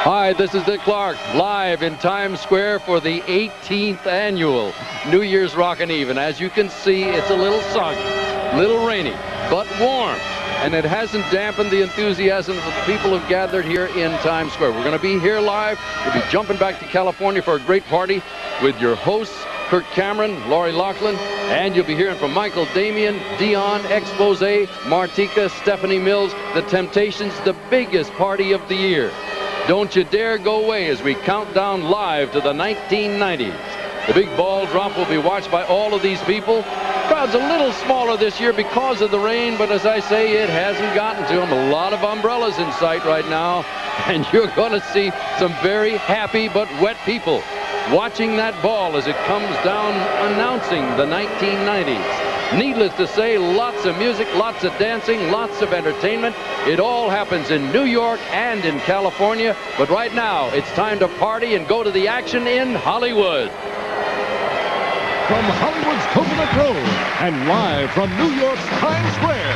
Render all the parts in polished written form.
Hi, this is Dick Clark, live in Times Square for the 18th annual New Year's Rockin' Eve. And as you can see, it's a little soggy, a little rainy, but warm. And it hasn't dampened the enthusiasm of the people who've gathered here in Times Square. We're going to be here live. We'll be jumping back to California for a great party with your hosts, Kirk Cameron, Lori Loughlin, and you'll be hearing from Michael Damian, Dion, Expose, Martika, Stephanie Mills, The Temptations, the biggest party of the year. Don't you dare go away as we count down live to the 1990s. The big ball drop will be watched by all of these people. Crowd's a little smaller this year because of the rain, but as I say, it hasn't gotten to them. A lot of umbrellas in sight right now, and you're going to see some very happy but wet people watching that ball as it comes down, announcing the 1990s. Needless to say, lots of music, lots of dancing, lots of entertainment. It all happens in New York and in California. But right now, it's time to party and go to the action in Hollywood. From Hollywood's Coconut Grove and live from New York's Times Square.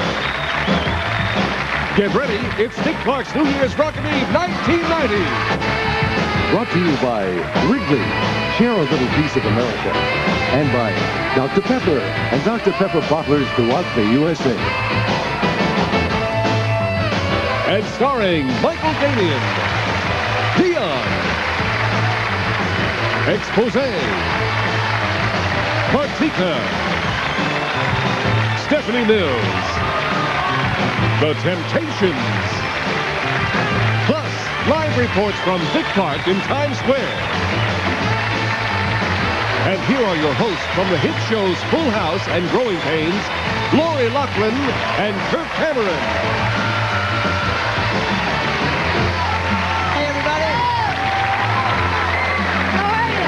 Get ready, it's Dick Clark's New Year's Rockin' Eve 1990. Brought to you by Wrigley, share a little piece of America. And by Dr. Pepper and Dr. Pepper bottlers throughout the USA. And starring Michael Damian, Dion, Expose, Martika, Stephanie Mills, The Temptations, plus live reports from Dick Clark in Times Square. And here are your hosts from the hit shows Full House and Growing Pains, Lori Loughlin and Kirk Cameron. Hey, everybody. How are you?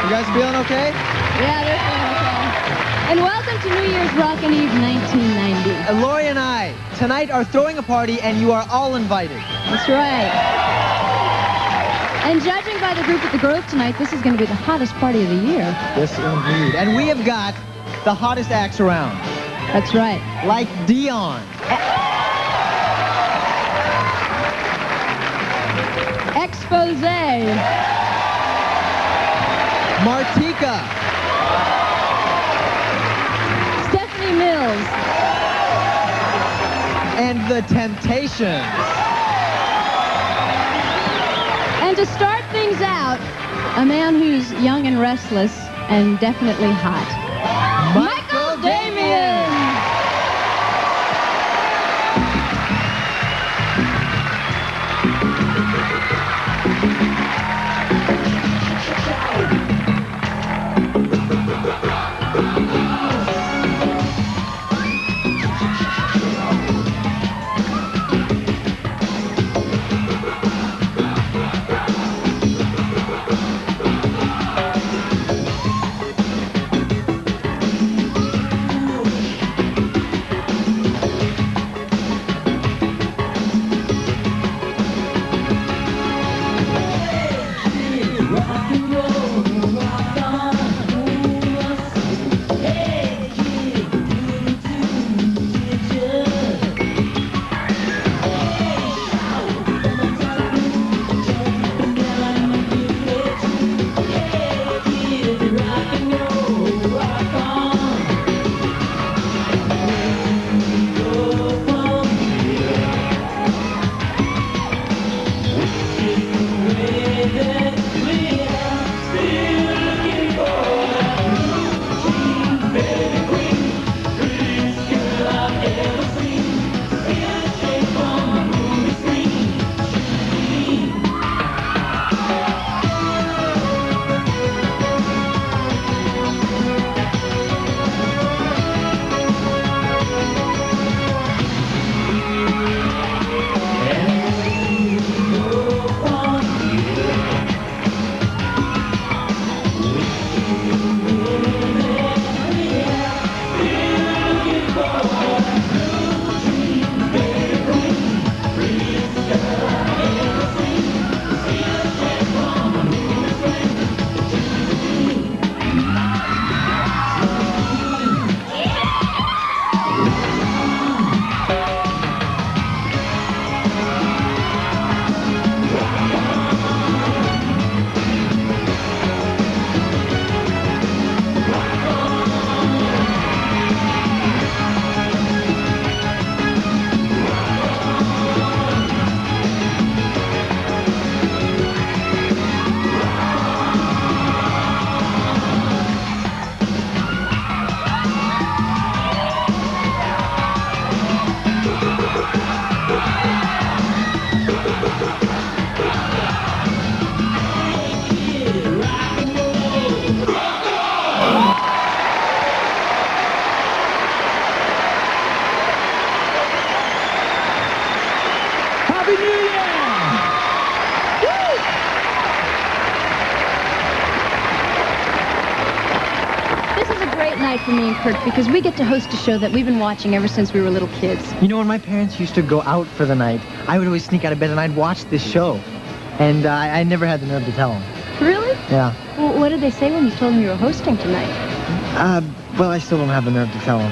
You guys feeling okay? Yeah, they're feeling okay. And welcome to New Year's Rockin' Eve 1990. Lori and I, tonight, are throwing a party, and you are all invited. That's right. And judging by the group at the Grove tonight, this is going to be the hottest party of the year. Yes, indeed. And we have got the hottest acts around. That's right. Like Dion. Expose. Martika. Stephanie Mills. And The Temptations. And to start things out, a man who's young and restless and definitely hot. Michael Damian! for me and Kurt because we get to host a show that we've been watching ever since we were little kids. You know, when my parents used to go out for the night, I would always sneak out of bed and I'd watch this show. And I never had the nerve to tell them. Really? Yeah. Well, what did they say when you told them you were hosting tonight? Well, I still don't have the nerve to tell them.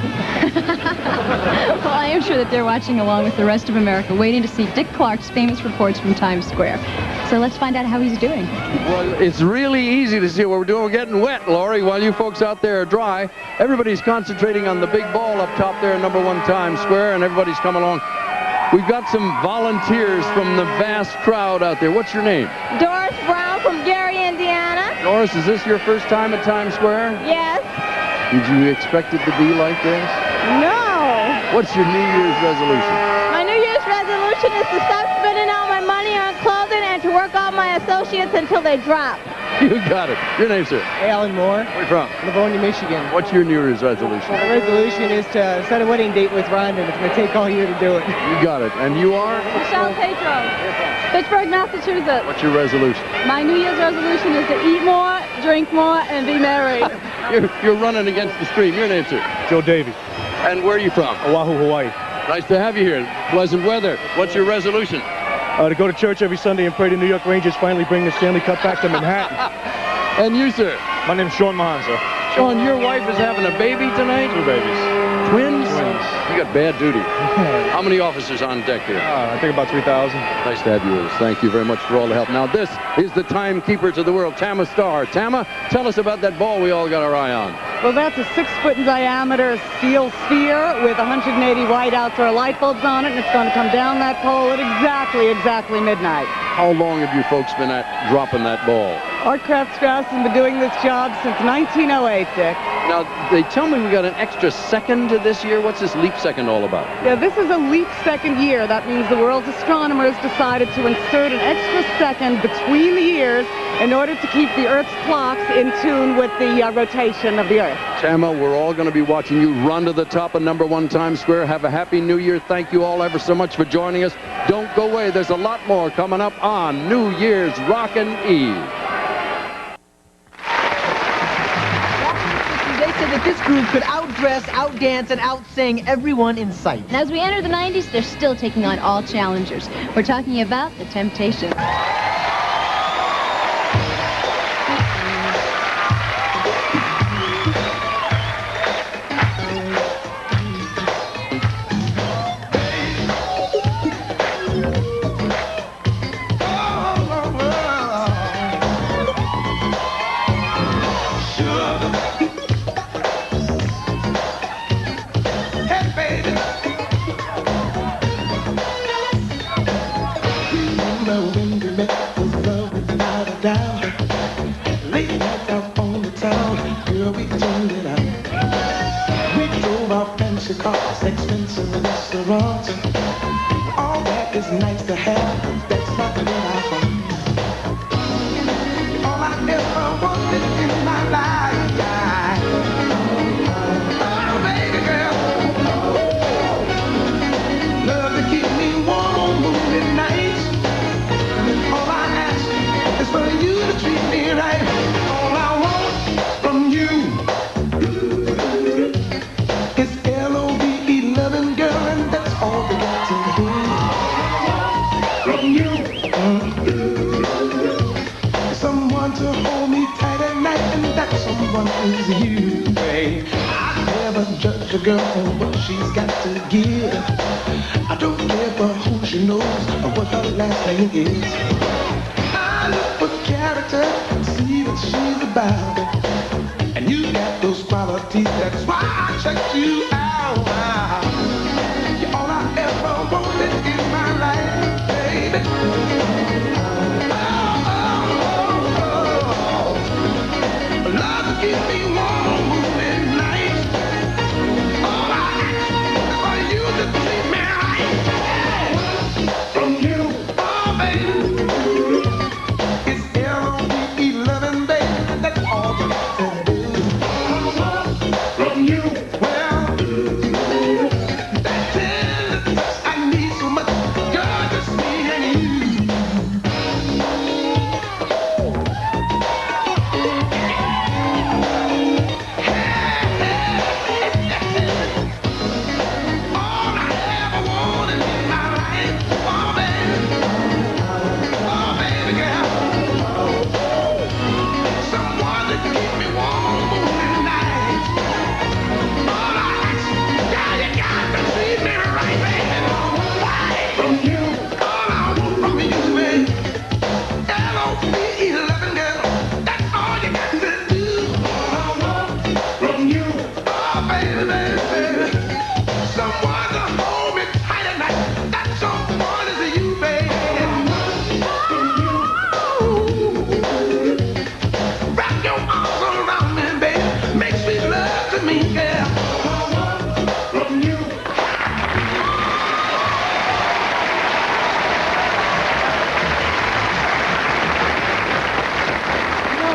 Well, I am sure that they're watching along with the rest of America, waiting to see Dick Clark's famous reports from Times Square. So let's find out how he's doing. Well, it's really easy to see what we're doing. We're getting wet, Laurie, while you folks out there are dry. Everybody's concentrating on the big ball up top there in #1 Times Square, and everybody's come along. We've got some volunteers from the vast crowd out there. What's your name? Doris Brown from Gary, Indiana. Doris, is this your first time at Times Square? Yes. Did you expect it to be like this? No. What's your New Year's resolution? My New Year's resolution is to stop spending all my money on clothing and to work all my associates until they drop. You got it. Your name, sir? Alan Moore, Where you from? Livonia, Michigan. What's your New Year's resolution? The resolution is to set a wedding date with Rhonda, and it's going to take all year to do it. You got it. And you are? Michelle Pedro, Pittsburgh, Massachusetts. What's your resolution? My New Year's resolution is to eat more, drink more, and be married. You're running against the stream. Your name, sir? Joe Davey, And where are you from? Oahu, Hawaii. Nice to have you here. Pleasant weather. What's your resolution? To go to church every Sunday and pray the New York Rangers finally bring the Stanley Cup back to Manhattan. And you, sir? My name's Sean Mahan, sir. Sean, your wife is having a baby tonight? 2 babies. Twins? You got bad duty. How many officers on deck here? I think about 3,000. Nice to have you with us. Thank you very much for all the help. Now, this is the timekeeper to the world, Tama Starr. Tama, tell us about that ball we all got our eye on. Well, that's a 6-foot in diameter steel sphere with 180 white outdoor light bulbs on it, and it's going to come down that pole at exactly midnight. How long have you folks been at dropping that ball? Art Crafts Strauss has been doing this job since 1908, Dick. Now, they tell me we got an extra second to this year. What's this leap second all about? Yeah, this is a leap second year. That means the world's astronomers decided to insert an extra second between the years in order to keep the Earth's clocks in tune with the rotation of the Earth. Tama, we're all going to be watching you run to the top of #1 Times Square. Have a happy New Year. Thank you all ever so much for joining us. Don't go away. There's a lot more coming up on New Year's Rockin' Eve. They said that this group could outdress, outdance, and outsing everyone in sight. And as we enter the 90s, they're still taking on all challengers. We're talking about the Temptations. Expensive restaurants, all that is nice to have, that's not what I want. All I ever wanted in my life, oh baby girl, love to keep me warm on moonlit nights. All I ask is for you to treat me right. All I want from you is L-O-V-E, loving girl, and that's all they got to do. From you, someone to hold me tight at night, and that someone is you, babe. I never judge a girl for what she's got to give. I don't care for who she knows or what her last name is. I look for character, see what she's about. And you got those qualities, that's why I checked you out. You're all I ever wanted in my life, baby. Love to keep me warm on moonlit nights. All I ask is for you to treat me right. From you, oh baby, it's L-O-V-E, loving, baby. That's all you got to do. From you, well,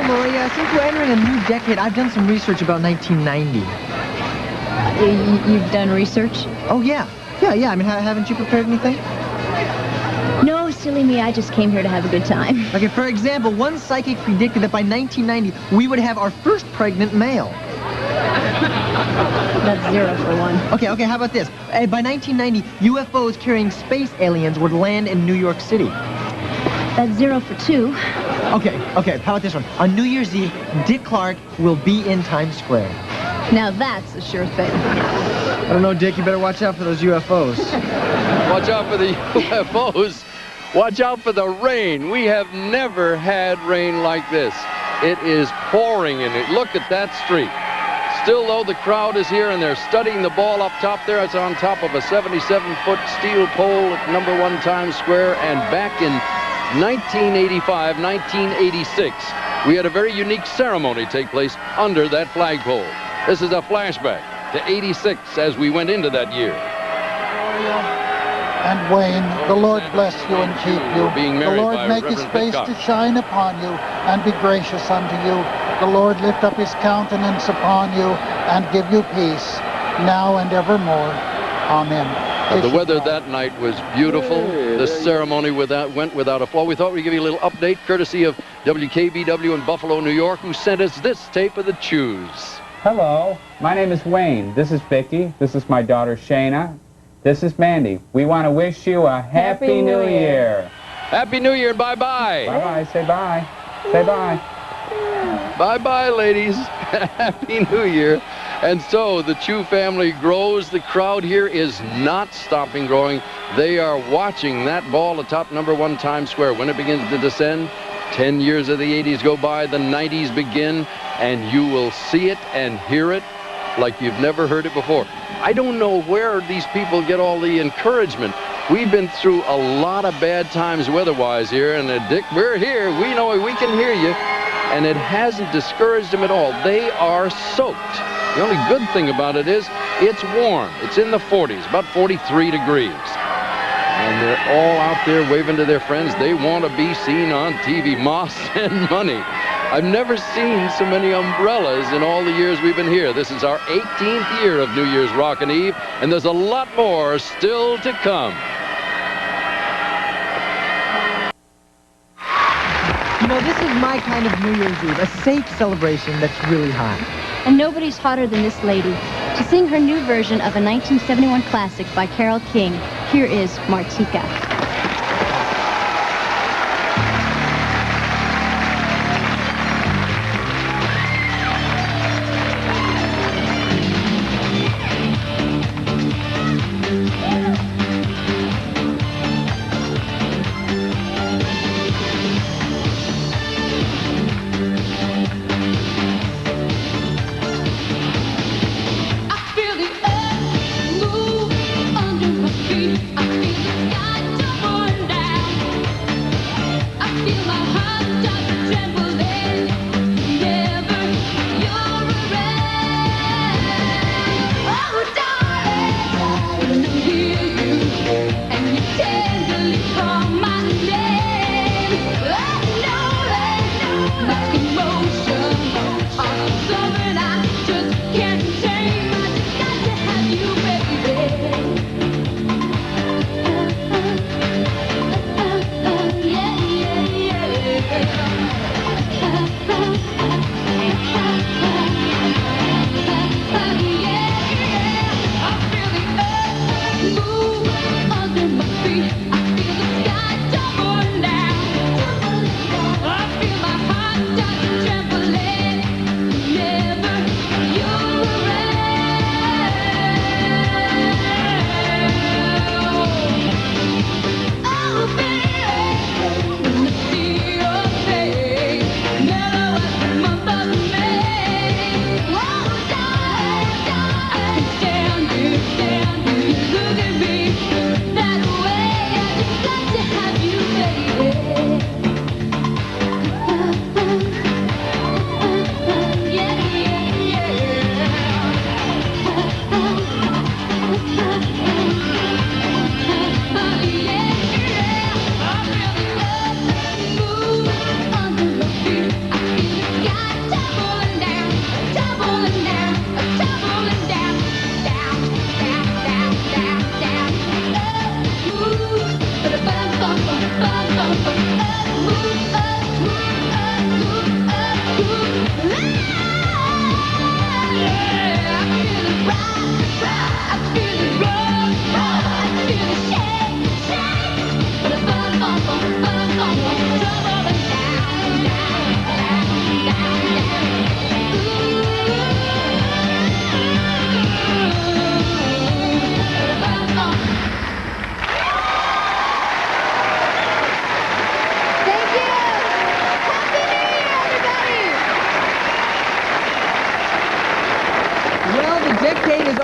Lori, since we're entering a new decade, I've done some research about 1990. You've done research? Oh, yeah. Yeah. I mean, haven't you prepared anything? No, silly me. I just came here to have a good time. Okay, for example, one psychic predicted that by 1990, we would have our first pregnant male. That's 0 for 1. Okay, how about this? By 1990, UFOs carrying space aliens would land in New York City. That's 0 for 2. Okay, how about this one? On New Year's Eve, Dick Clark will be in Times Square. Now that's a sure thing. I don't know, Dick, you better watch out for those UFOs. Watch out for the UFOs. Watch out for the rain. We have never had rain like this. It is pouring in it. Look at that street. Still, though, the crowd is here, and they're studying the ball up top there. It's on top of a 77-foot steel pole at #1 Times Square. And back in 1985, 1986, we had a very unique ceremony take place under that flagpole. This is a flashback to '86 as we went into that year. And Wayne, the Lord bless you and keep you. The Lord make his face to shine upon you and be gracious unto you. The Lord lift up his countenance upon you and give you peace, now and evermore. Amen. The weather that night was beautiful. The ceremony went without a flaw. We thought we'd give you a little update, courtesy of WKBW in Buffalo, New York, who sent us this tape of the Chews. Hello, my name is Wayne. This is Vicki. This is my daughter Shayna. This is Mandy. We want to wish you a Happy New Year. Happy New Year and bye-bye. Bye-bye. Say bye. Say bye. Bye-bye, ladies. Happy New Year. And so the Chew family grows. The crowd here is not stopping growing. They are watching that ball atop #1 Times Square. When it begins to descend, 10 years of the 80s go by, the 90s begin, and you will see it and hear it like you've never heard it before. I don't know where these people get all the encouragement. We've been through a lot of bad times weather-wise here, and Dick, we're here. We know we can hear you, and it hasn't discouraged them at all. They are soaked. The only good thing about it is it's warm. It's in the 40s, about 43 degrees. And they're all out there waving to their friends. They want to be seen on TV. Moss and money. I've never seen so many umbrellas in all the years we've been here. This is our 18th year of New Year's Rockin' Eve, and there's a lot more still to come. You know, this is my kind of New Year's Eve, a safe celebration that's really hot. And nobody's hotter than this lady. To sing her new version of a 1971 classic by Carole King, here is Martika. I feel the earth move under my feet. I feel the sky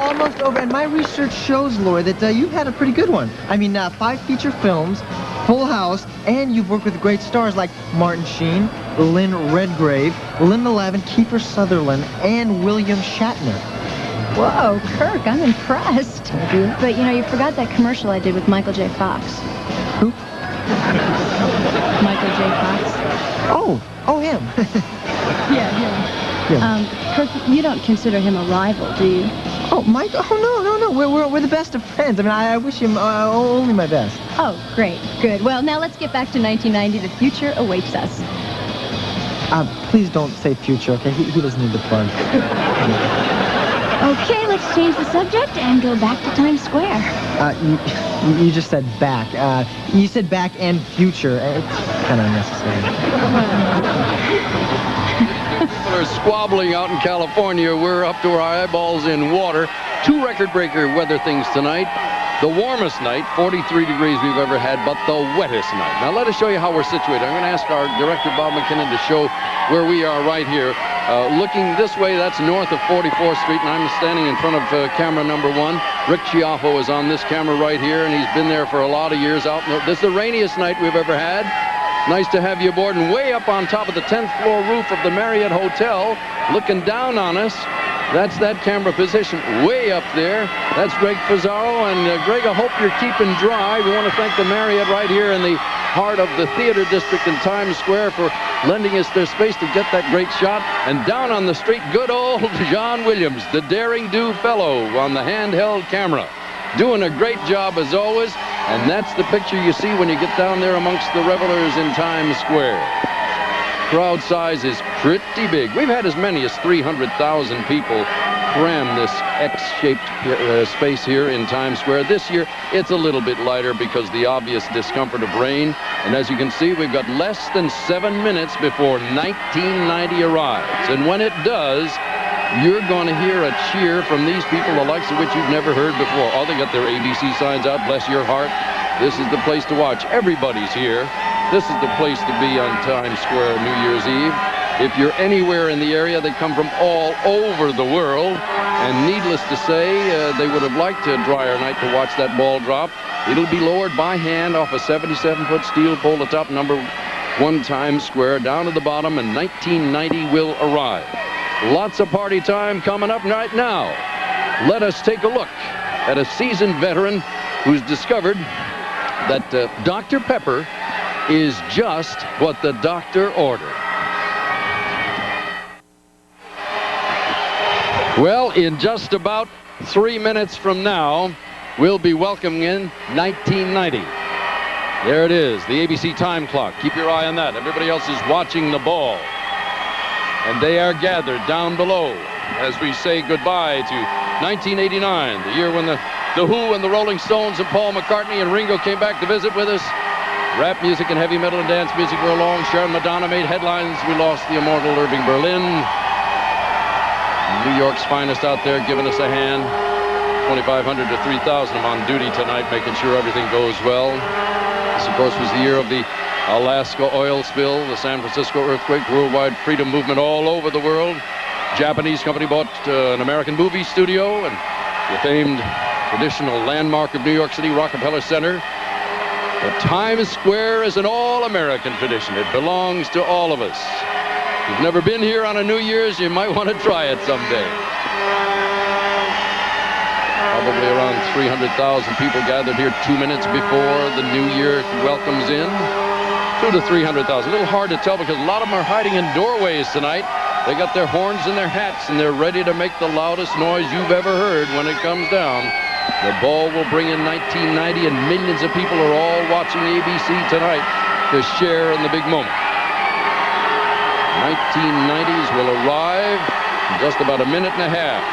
almost over, and my research shows, Lori, that you've had a pretty good one. I mean, 5 feature films, Full House, and you've worked with great stars like Martin Sheen, Lynn Redgrave, Linda Lavin, Kiefer Sutherland, and William Shatner. Whoa, Kirk, I'm impressed. Thank you. But, you know, you forgot that commercial I did with Michael J. Fox. Who? Michael J. Fox. Oh, him. Yeah, him. Yeah. Kirk, you don't consider him a rival, do you? Oh, Mike? Oh, no. We're the best of friends. I mean, I wish him only my best. Oh, great. Good. Well, now let's get back to 1990. The future awaits us. Please don't say future, okay? He doesn't need the plug. Okay, let's change the subject and go back to Times Square. You just said back. You said back and future. It's kind of unnecessary. People are squabbling out in California. We're up to our eyeballs in water. 2 record-breaker weather things tonight. The warmest night, 43 degrees we've ever had, but the wettest night. Now let us show you how we're situated. I'm going to ask our director, Bob McKinnon, to show where we are right here. Looking this way, that's north of 44th Street, and I'm standing in front of camera number 1. Rick Chiaffo is on this camera right here, and he's been there for a lot of years. This is the rainiest night we've ever had. Nice to have you aboard, and way up on top of the 10th floor roof of the Marriott Hotel, looking down on us. That's that camera position way up there. That's Greg Pizarro. And Greg, I hope you're keeping dry. We want to thank the Marriott right here in the heart of the theater district in Times Square for lending us their space to get that great shot. And down on the street, good old John Williams, the daring do fellow on the handheld camera. Doing a great job as always. And that's the picture you see when you get down there amongst the revelers in Times Square. Crowd size is pretty big. We've had as many as 300,000 people cram this X-shaped space here in Times Square. This year, it's a little bit lighter because the obvious discomfort of rain. And as you can see, we've got less than 7 minutes before 1990 arrives. And when it does, you're going to hear a cheer from these people, the likes of which you've never heard before. Oh, they got their ABC signs out, bless your heart. This is the place to watch. Everybody's here. This is the place to be on Times Square New Year's Eve. If you're anywhere in the area, they come from all over the world. And needless to say, they would have liked a drier night to watch that ball drop. It'll be lowered by hand off a 77-foot steel pole atop number 1 Times Square down to the bottom, and 1990 will arrive. Lots of party time coming up right now. Let us take a look at a seasoned veteran who's discovered that Dr. Pepper is just what the doctor ordered. Well, in just about 3 minutes from now, we'll be welcoming in 1990. There it is, the ABC time clock. Keep your eye on that. Everybody else is watching the ball. And they are gathered down below as we say goodbye to 1989, the year when the Who and the Rolling Stones and Paul McCartney and Ringo came back to visit with us. Rap music and heavy metal and dance music were along. Sharon Madonna made headlines. We lost the immortal Irving Berlin. New York's finest out there giving us a hand. 2,500 to 3,000 on duty tonight, making sure everything goes well. This, of course, was the year of the Alaska oil spill, the San Francisco earthquake, worldwide freedom movement all over the world. Japanese company bought an American movie studio, and the famed traditional landmark of New York City, Rockefeller Center. But Times Square is an all-American tradition. It belongs to all of us. If you've never been here on a New Year's, you might want to try it someday. Probably around 300,000 people gathered here 2 minutes before the New Year welcomes in. 200,000 to 300,000. A little hard to tell because a lot of them are hiding in doorways tonight. They got their horns and their hats, and they're ready to make the loudest noise you've ever heard when it comes down. The ball will bring in 1990, and millions of people are all watching ABC tonight to share in the big moment. 1990s will arrive in just about a minute and a half.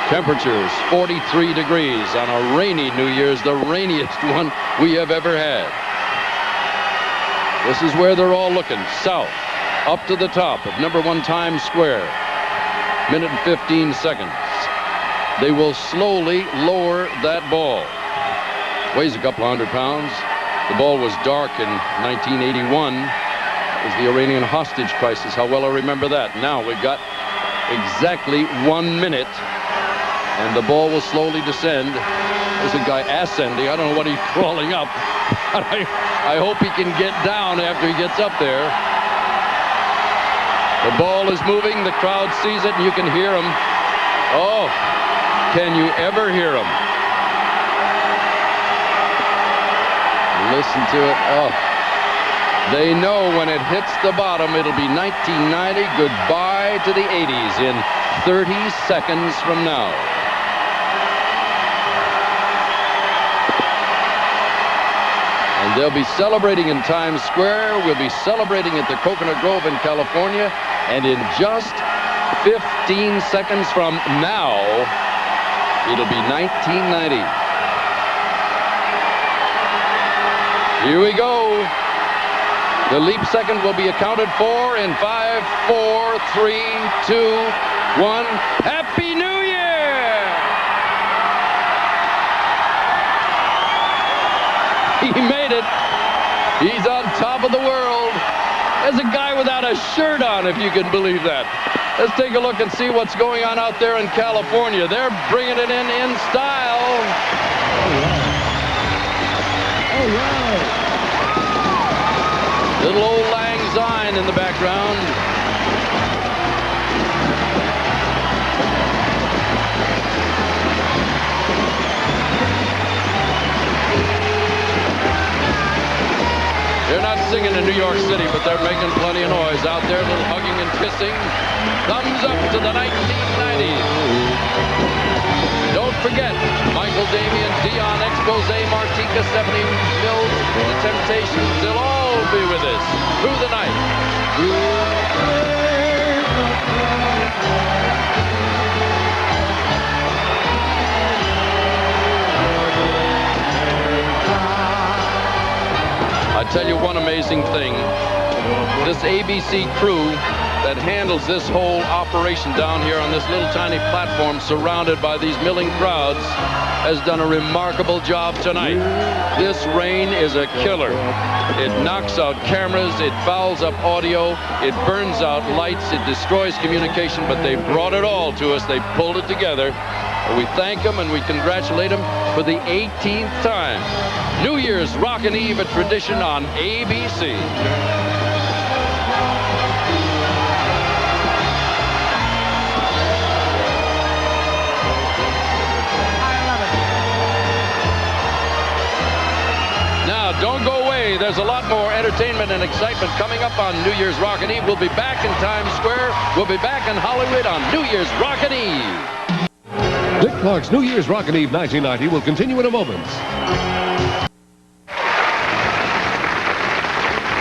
Temperatures 43 degrees on a rainy New Year's, the rainiest one we have ever had. This is where they're all looking, south, up to the top of number 1 Times Square. Minute and 15 seconds. They will slowly lower that ball. Weighs a couple 100 pounds. The ball was dark in 1981. It was the Iranian hostage crisis. How well I remember that. Now we've got exactly 1 minute And the ball will slowly descend. There's a guy ascending. I don't know what he's crawling up. I hope he can get down after he gets up there. The ball is moving. The crowd sees it, and you can hear him. Oh, can you ever hear him? Listen to it. Oh, they know when it hits the bottom, it'll be 1990. Goodbye to the 80s in 30 seconds from now. And they'll be celebrating in Times Square. We'll be celebrating at the Coconut Grove in California. And in just 15 seconds from now, it'll be 1990. Here we go. The leap second will be accounted for in 5, 4, 3, 2, 1. Happy New Year! He made it. He's on top of the world. There's a guy without a shirt on, if you can believe that. Let's take a look and see what's going on out there in California. They're bringing it in style. All right. Little old Lang Syne in the background. They're not singing in New York City, but they're making plenty of noise out there. A little hugging and kissing. Thumbs up to the 1990s. Don't forget, Michael Damian, Dion, Expose, Martika, Stephanie Mills, The Temptations. They'll all be with us through the night. I tell you one amazing thing. This ABC crew that handles this whole operation down here on this little tiny platform surrounded by these milling crowds has done a remarkable job tonight. This rain is a killer. It knocks out cameras, it fouls up audio, it burns out lights, it destroys communication, but they brought it all to us. They pulled it together. We thank them and we congratulate them for the 18th time. New Year's Rockin' Eve, a tradition on ABC. Now, don't go away. There's a lot more entertainment and excitement coming up on New Year's Rockin' Eve. We'll be back in Times Square. We'll be back in Hollywood on New Year's Rockin' Eve. Dick Clark's New Year's Rockin' Eve 1990 will continue in a moment.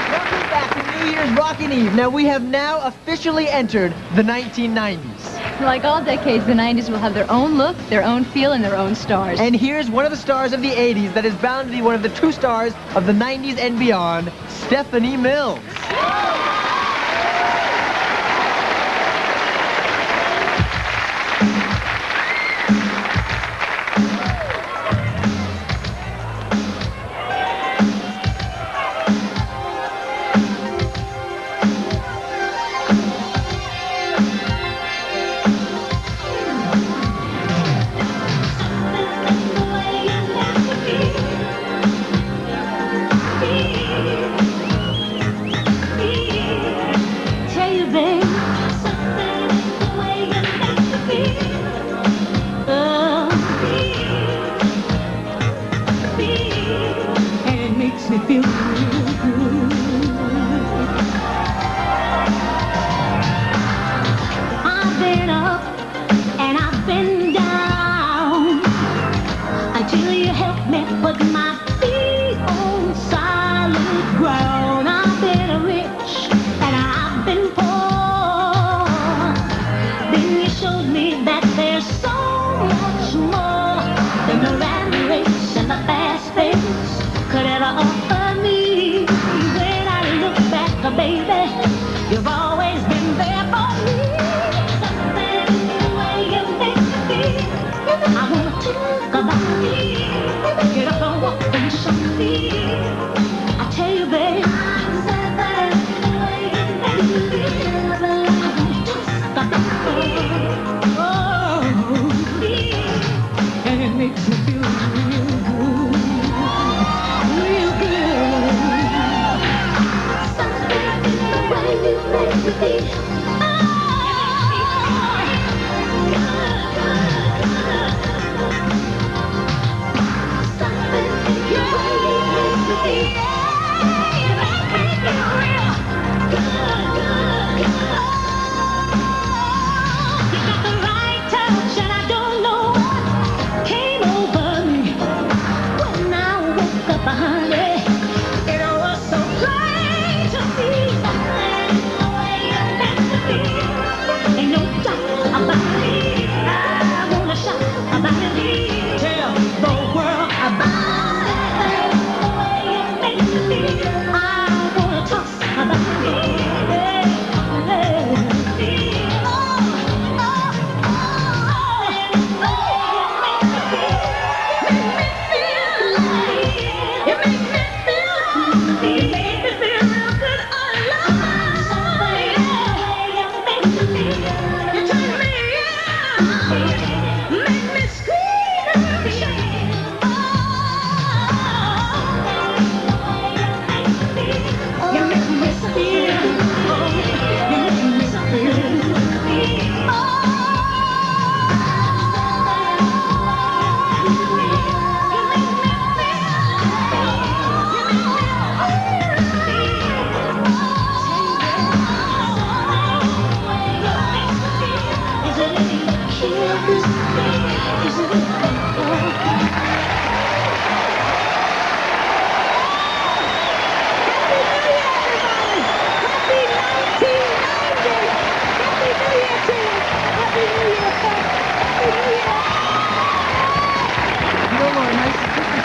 Welcome back to New Year's Rockin' Eve. Now, we have now officially entered the 1990s. Like all decades, the 90s will have their own look, their own feel, and their own stars. And here's one of the stars of the 80s that is bound to be one of the true stars of the 90s and beyond, Stephanie Mills.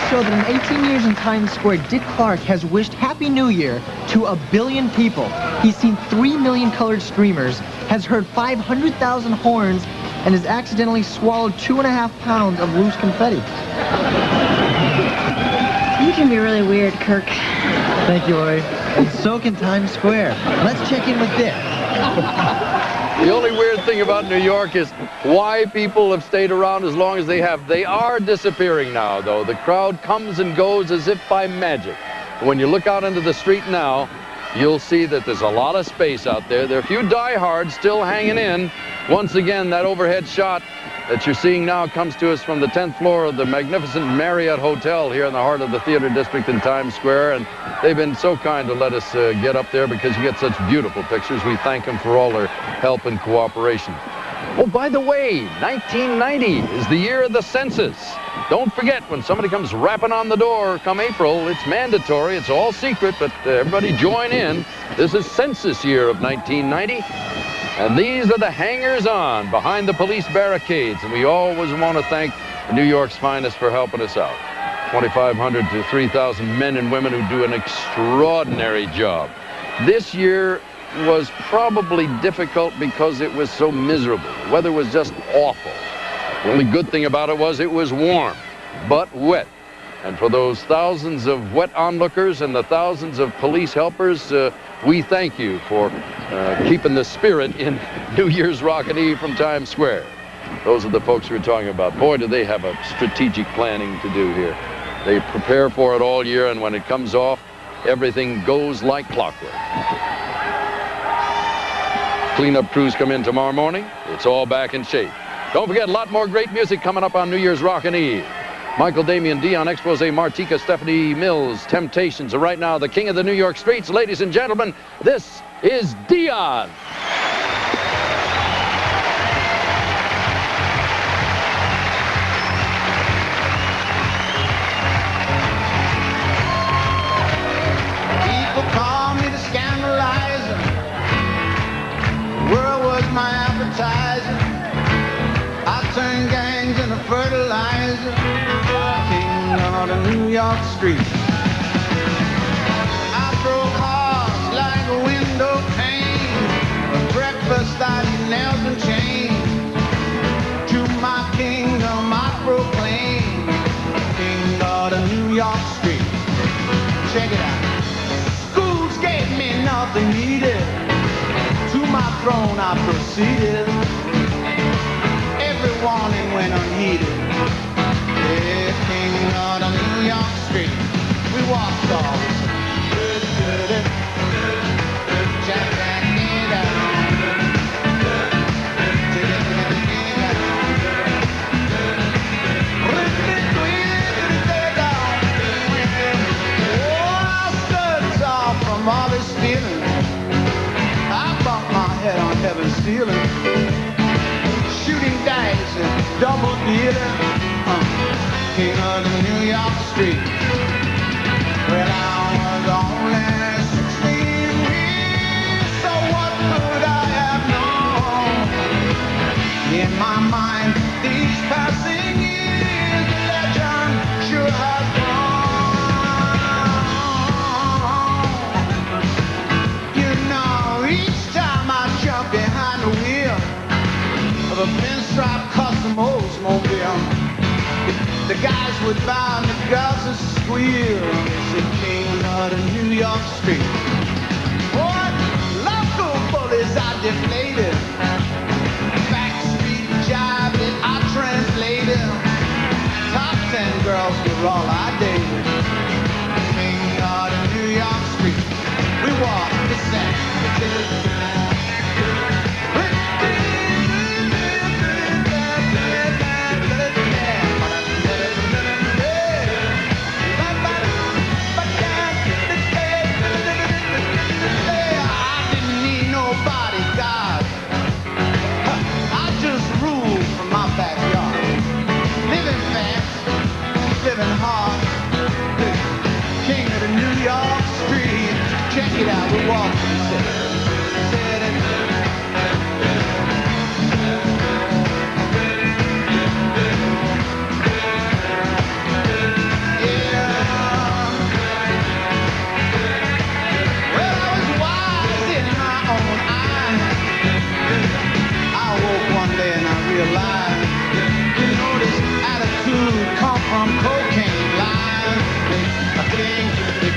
Show that in 18 years in Times Square, Dick Clark has wished Happy New Year to 1 billion people. He's seen 3 million colored streamers, has heard 500,000 horns, and has accidentally swallowed 2.5 pounds of loose confetti. You can be really weird, Kirk. Thank you, Lori. And so can Times Square. Let's check in with Dick. The only weird thing about New York is why people have stayed around as long as they have. They are disappearing now, though. The crowd comes and goes as if by magic. When you look out into the street now, you'll see that there's a lot of space out there. There are a few diehards still hanging in. Once again, that overhead shot that you're seeing now comes to us from the 10th floor of the magnificent Marriott Hotel here in the heart of the theater district in Times Square. And they've been so kind to let us get up there because you get such beautiful pictures. We thank them for all their help and cooperation. Oh, by the way, 1990 is the year of the census. Don't forget, when somebody comes rapping on the door come April, it's mandatory. It's all secret, but everybody join in. This is census year of 1990. And these are the hangers-on behind the police barricades. And we always want to thank New York's finest for helping us out. 2,500 to 3,000 men and women who do an extraordinary job. This year was probably difficult because it was so miserable. The weather was just awful. The only good thing about it was warm, but wet. And for those thousands of wet onlookers and the thousands of police helpers, we thank you for keeping the spirit in New Year's Rockin' Eve from Times Square. Those are the folks we're talking about. Boy, do they have a strategic planning to do here. They prepare for it all year, and when it comes off, everything goes like clockwork. Cleanup crews come in tomorrow morning. It's all back in shape. Don't forget, a lot more great music coming up on New Year's Rockin' Eve. Michael Damian, Dion Expose, Martika, Stephanie Mills, Temptations. And right now, the king of the New York streets, ladies and gentlemen, this is Dion. People call me the scandalizer. The world was my appetizer. I turned gangs into fertilizer. King of the New York street. I broke hearts like a window pane. For breakfast I eat nails and chains. To my kingdom I proclaim. King of the New York street. Check it out. Schools gave me nothing needed. To my throne I proceeded. Every warning went unheeded. Yeah, king of the New York street. We walked off. Jack, Jack, ceiling, shooting dice and double dealing. King of the New York street. Well, I was only 16 years, so what could I have known? In my mind, these passing years, the legend sure has grown. You know, each time I jump behind the wheel of a pinstripe custom Oldsmobile, the guys would bow and the girls would squeal. It's the king of the New York street. What local bullies I deflated, backstreet jiving I translated. Top 10 girls were all I dated. King of the New York street. We walk the sand. Check it out, we're walking. Well, I was wise in my own eyes. I woke one day and I realized, you know, this attitude come from cocaine lines. I think they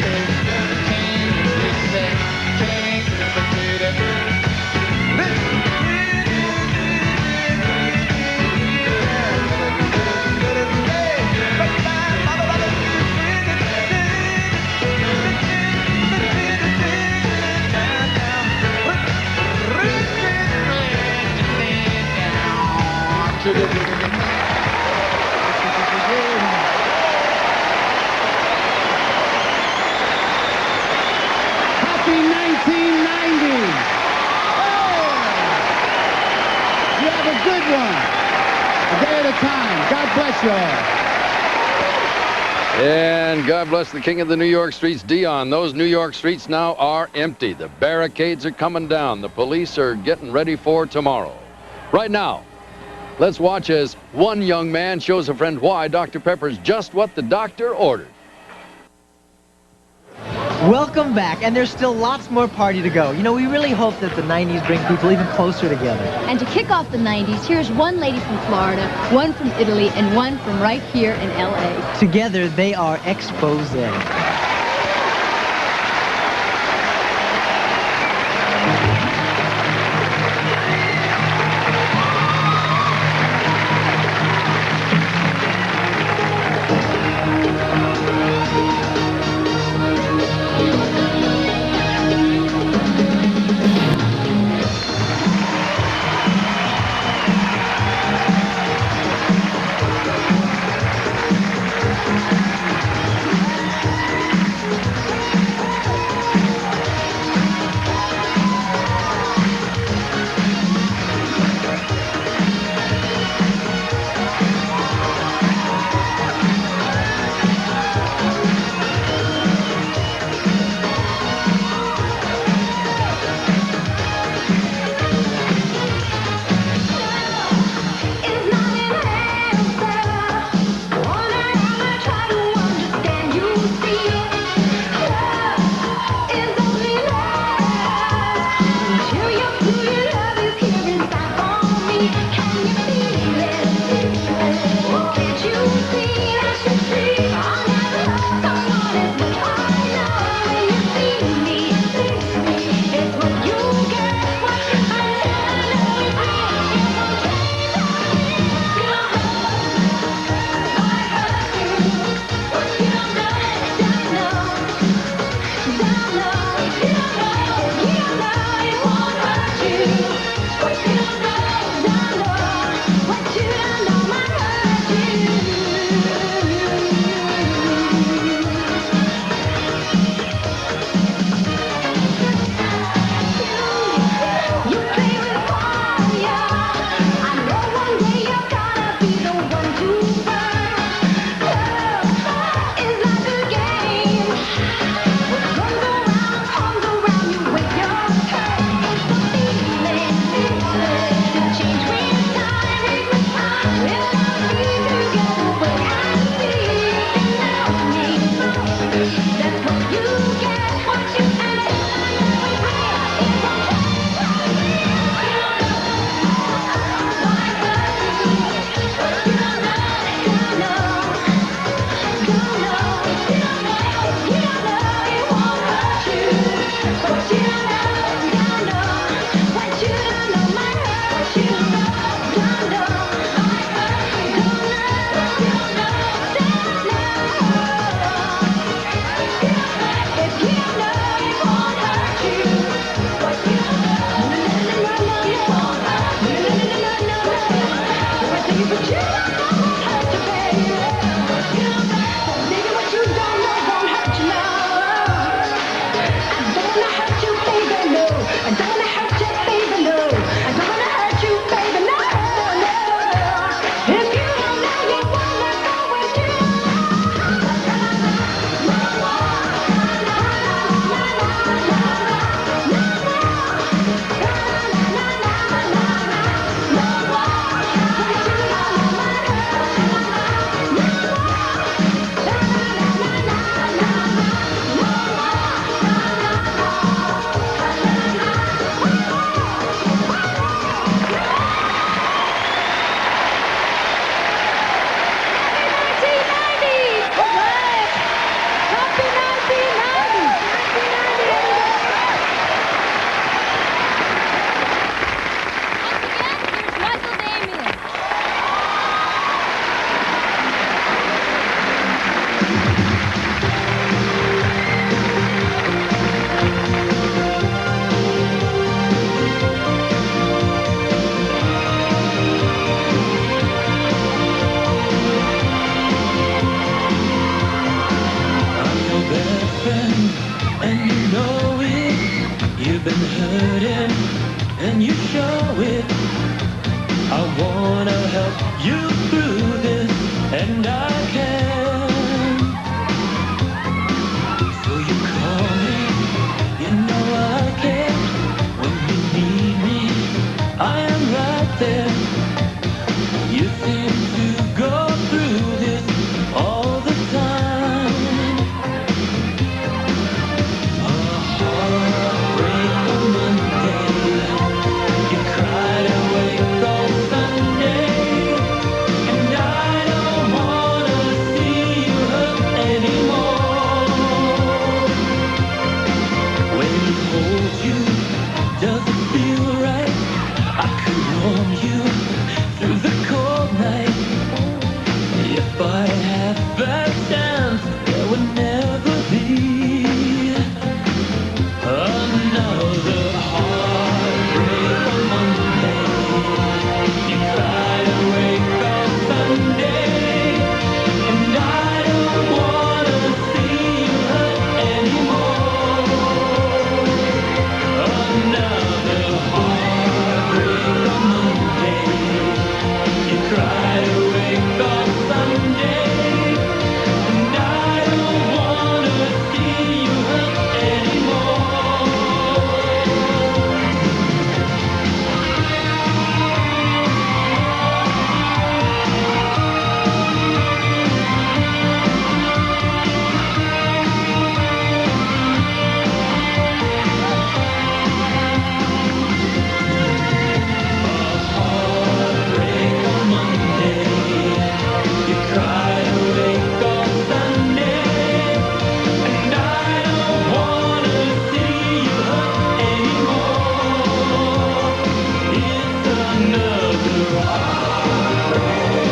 Happy 1990! You have a good one. A day at a time. God bless you all. And God bless the king of the New York streets, Dion. Those New York streets now are empty. The barricades are coming down. The police are getting ready for tomorrow. Right now, let's watch as one young man shows a friend why Dr. Pepper's just what the doctor ordered. Welcome back, and there's still lots more party to go. You know, we really hope that the 90s bring people even closer together. And to kick off the 90s, here's one lady from Florida, one from Italy, and one from right here in L.A. Together, they are Expose. You've been hurting and you show it. I wanna help you through this, and I can. So you call me, you know I can. When you need me, I am right there. You seem to go through this all the time. A heartbreak on Monday, you cried awake all Sunday, and I don't wanna see you hurt anymore. When he holds you, does it feel right? I could warm you through the cold night. If I had that chance, there would never be another heartbreak on Monday. You cried awake all Sunday, and I don't wanna see you hurt anymore. Another heartbreak on Monday. You cried awake all Sunday, and I don't wanna see you hurt anymore. Heartbreak on Monday, you cried awake all Sunday, and I don't wanna see you hurt anymore. It's another heartbreak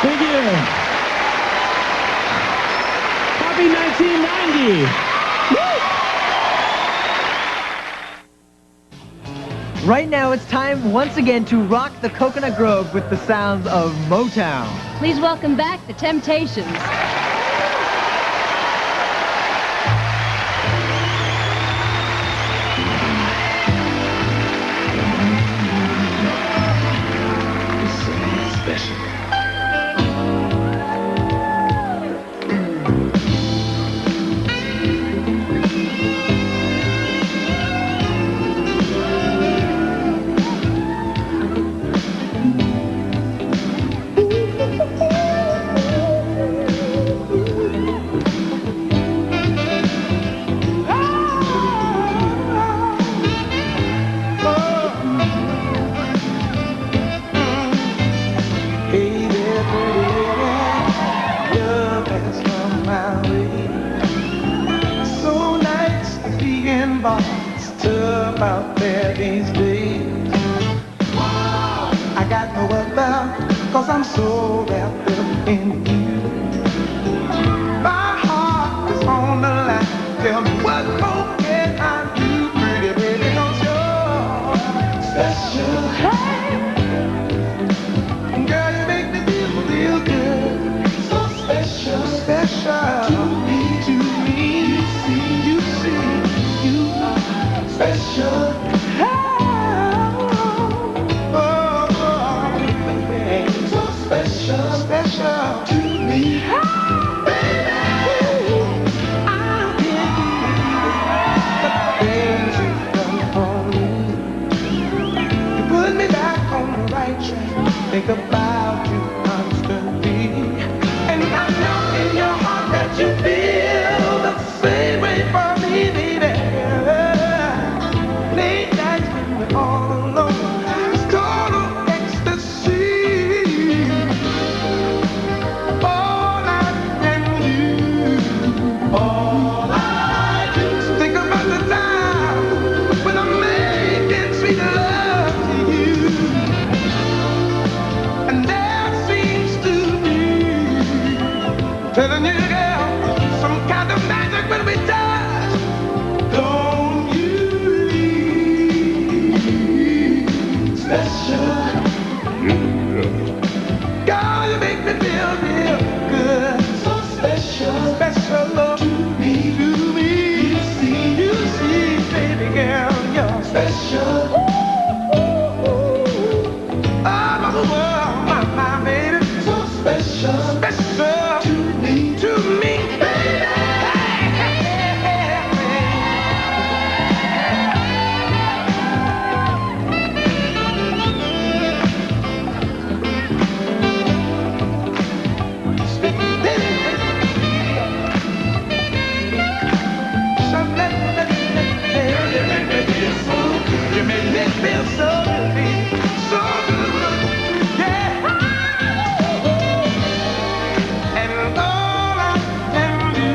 Thank you. Happy 1990. Right now, it's time once again to rock the Coconut Grove with the sounds of Motown. Please welcome back the Temptations. special. Hey there, pretty, love has come my way. So nice to be in bars, tough out there these days. I got no other, cause I'm so wrapped up in you. My heart is on the line, tell me what more can I do, pretty baby, 'cause you're special. Girl, you make me feel real good. So special, special to me, you see, you are special. Oh, baby, so special, special to me, baby. I can't believe the things you've done for me. You put me back on the right track. Think about you constantly, and I know in your heart that you feel the same way for me, baby. Late nights when we're all alone, it's total ecstasy. Telling you, girl, some kind of magic when we touch. Don't you leave special. Girl, you make me feel real good. So special, special love to me, to me. You see, baby girl, you're special. My baby, so special, special to me, baby. You make me feel so good, so good, yeah. And all I can do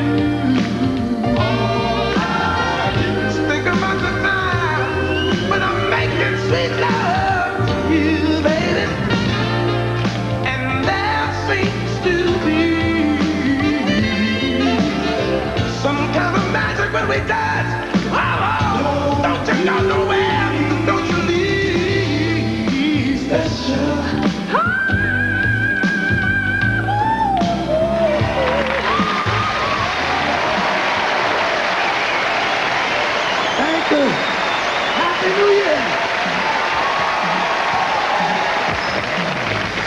is think about the time when I'm making sweet love to you, baby. And there seems to be some kind of magic when we touch. Oh, don't you go nowhere. Don't you leave special. Thank you. Happy New Year.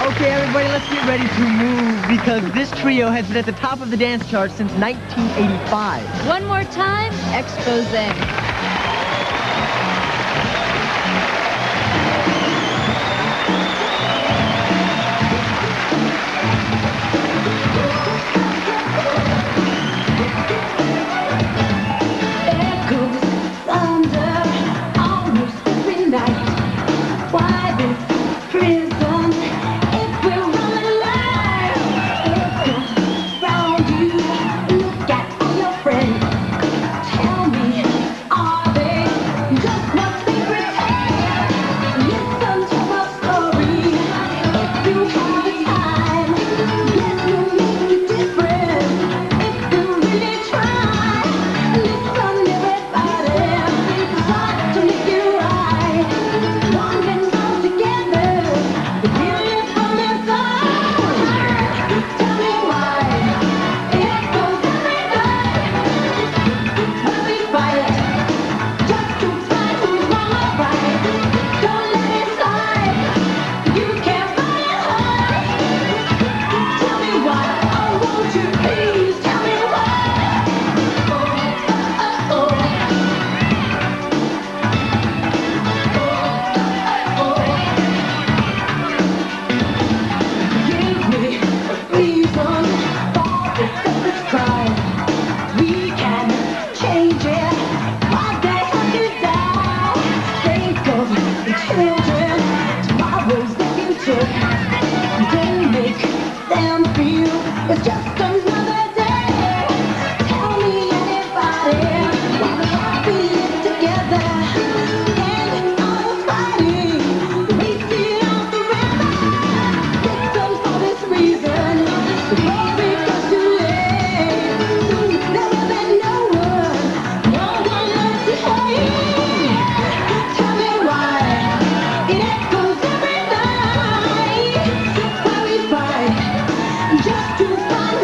Okay, everybody, let's get ready to move because this trio has been at the top of the dance chart since 1985. One more time, expose. Just to find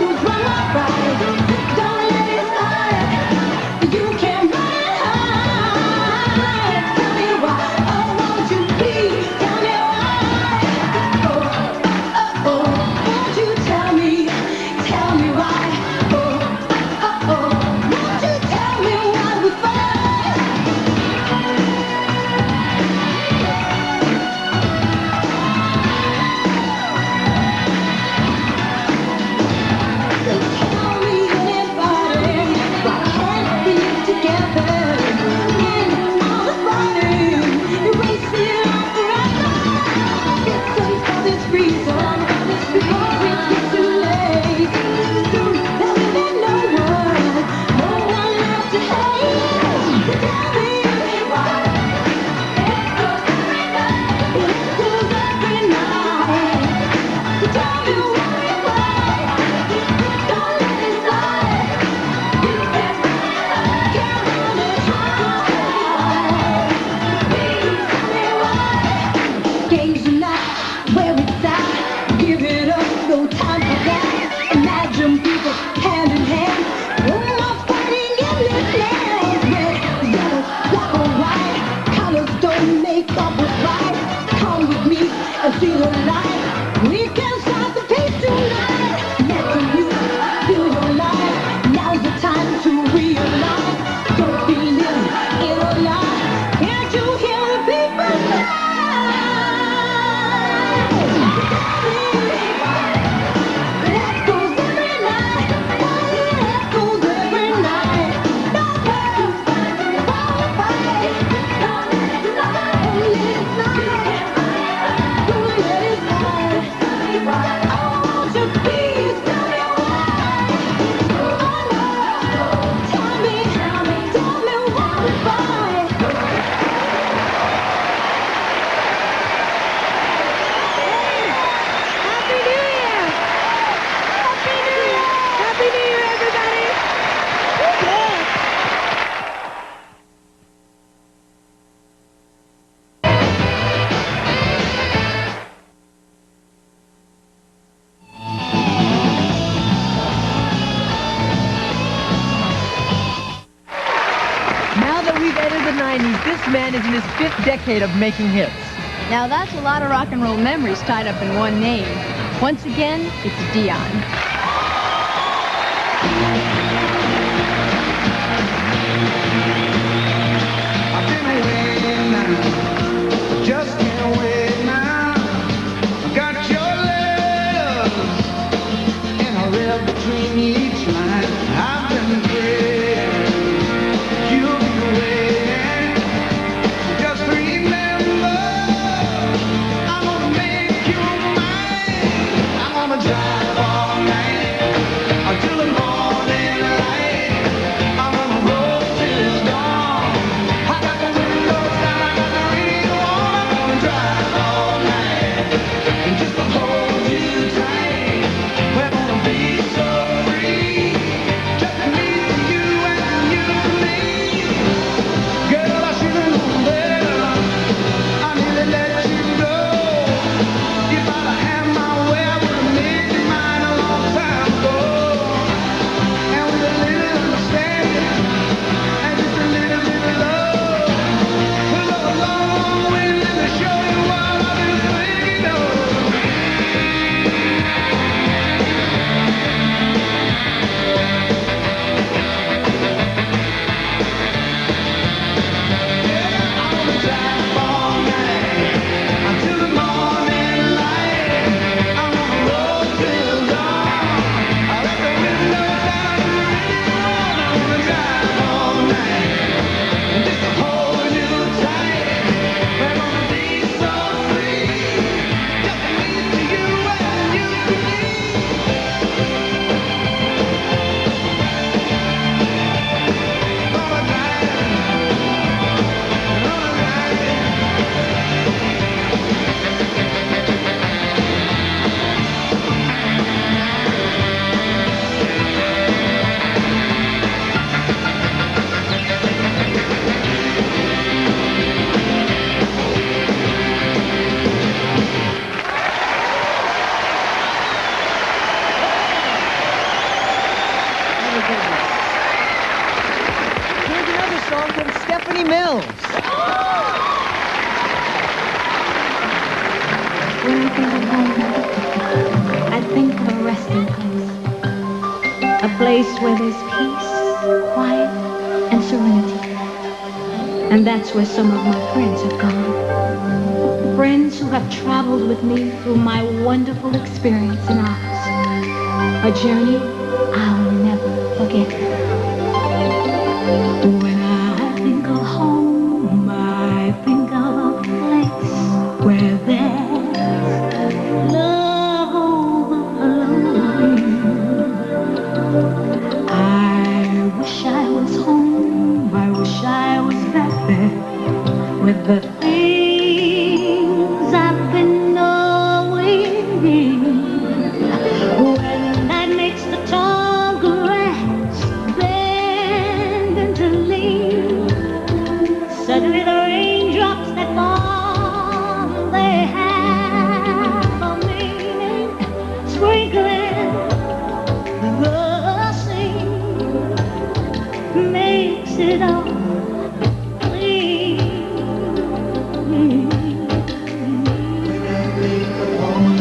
right. We can start the pace tonight. Let the music fill your life. Now's the time to realize your feelings in a lie. Can't you hear the people cry? That goes every night. That goes every night. Now that we've entered the 90s, this man is in his 5th decade of making hits. Now that's a lot of rock and roll memories tied up in one name. Once again, it's Dion. Just can't wait now. Got your letters, and I read between each line. I've been praying you'll be waiting. Just remember, I'm gonna make you mine. I'm gonna drive all night until the morning light. I'm gonna roll till dawn. I got the windows down, I got the radio on. I'm gonna drive all night and just to hold you tight. We're gonna be so free, just me and you and me. Girl, I should've known better. I nearly let you go. If I'd have had my way, I would've made you mine a long time ago. And with a little understanding and just a little bit of love, we'll go a long way to show you what I've been thinking of. Until the morning light, I'm gonna roll till dawn. I left the windows down, the radio on. I'm gonna drive all night and just to hold you tight. We're gonna be so free, just me to you and you to me. Gonna drive, gonna ride. Here's another song from Stephanie Mills. When I think of home, I think of a resting place. A place where there's peace, quiet, and serenity. And that's where some of my friends have gone. Friends who have traveled with me through my wonderful experience in Oz. A journey I'll never forget. When I think of home, I think of a place where there's love overflowing. I wish I was home, I wish I was back there with the things I've been knowing. When night makes the tall grass bend into leaves, suddenly the raindrops that fall, they have a meaning, sprinkling the sea makes it all clean. When I think of home,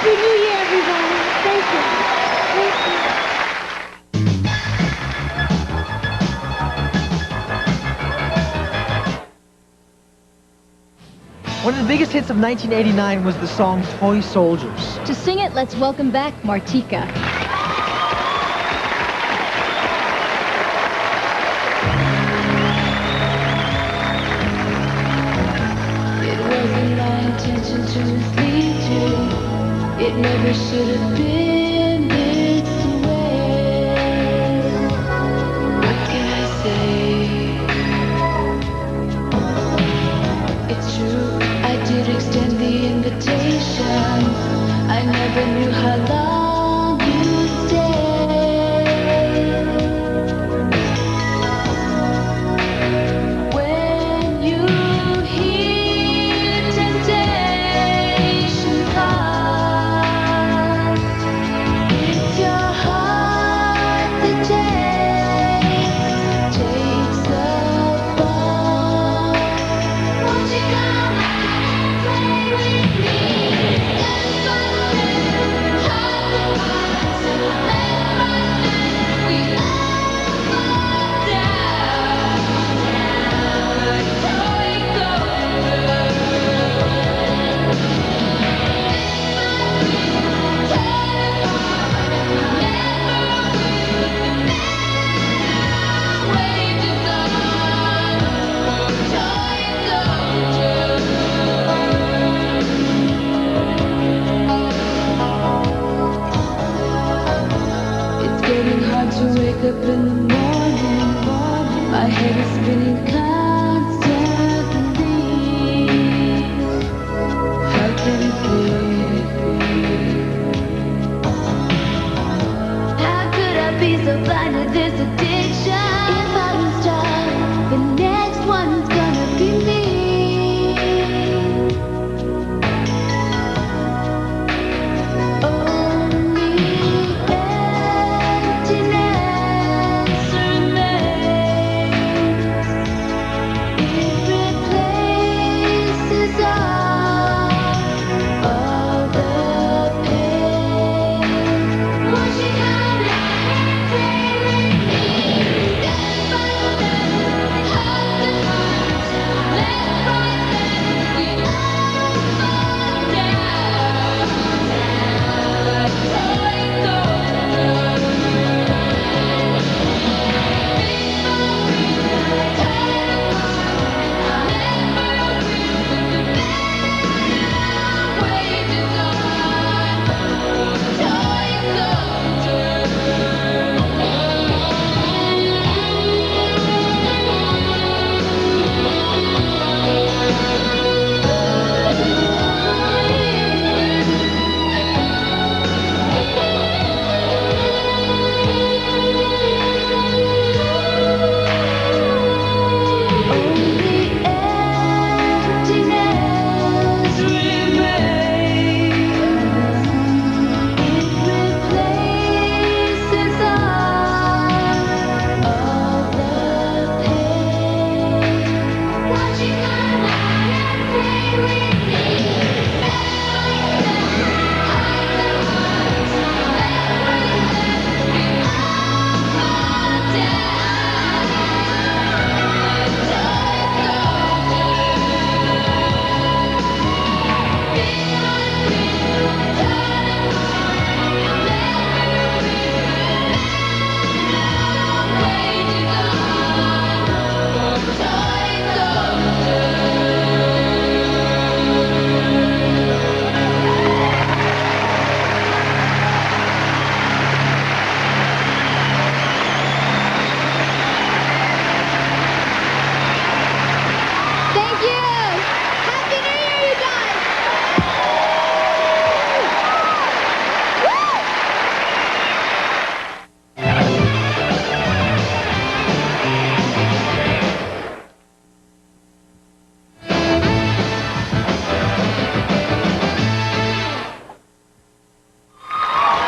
Happy New Year, everybody. Thank you. Thank you. One of the biggest hits of 1989 was the song Toy Soldiers. To sing it, let's welcome back Martika. It wasn't my intention to mislead you. It never should have been this way. What can I say? It's true, I did extend the invitation. I never knew how long you'd stay. When you hear temptation come, it's your heart that takes the fall. Won't you come and play with me? Step by step, heart to heart, leg by leg, we all fall down, like toy soldiers. It's getting hard to wake up in the morning. My head is spinning constantly. How can it be? How could I be so blind to this addiction? If I don't stop, the next one's gonna be me. Only emptiness remains. It replaces all the pain. Won't you come and play with me? Step by step, heart to heart, leg by leg, we all fall down, like toy soldiers. Only emptiness remains. It replaces all the pain. Won't you come out and play with me? Step by step, heart to heart, leg by leg, we all fall down, like toy soldiers. Beat by beat, turning heart, way to go, toy Thank you. Happy New Year, you guys.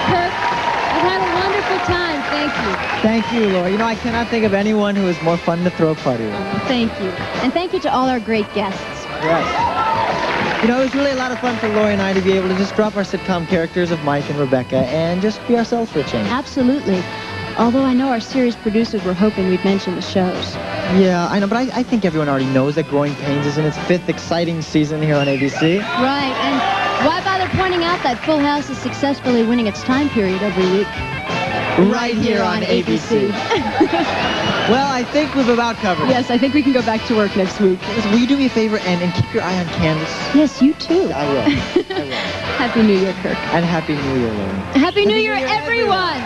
Kirk, I've had a wonderful time. Thank you. Thank you, Laura. You know, I cannot think of anyone who is more fun to throw a party with. Thank you. And thank you to all our great guests. Yes. You know, it was really a lot of fun for Lori and I to be able to just drop our sitcom characters of Mike and Rebecca and just be ourselves for a change. Absolutely. Although I know our series producers were hoping we'd mention the shows. Yeah, I know, but I think everyone already knows that Growing Pains is in its 5th exciting season here on ABC. Right, and why bother pointing out that Full House is successfully winning its time period every week? Right here on ABC. Well, I think we've about covered it. Yes, I think we can go back to work next week. Listen, will you do me a favor and keep your eye on Candace? Yes, you too. I will. I will. Happy New Year, Kirk. And Happy New Year, Lori. Happy New Year, everyone!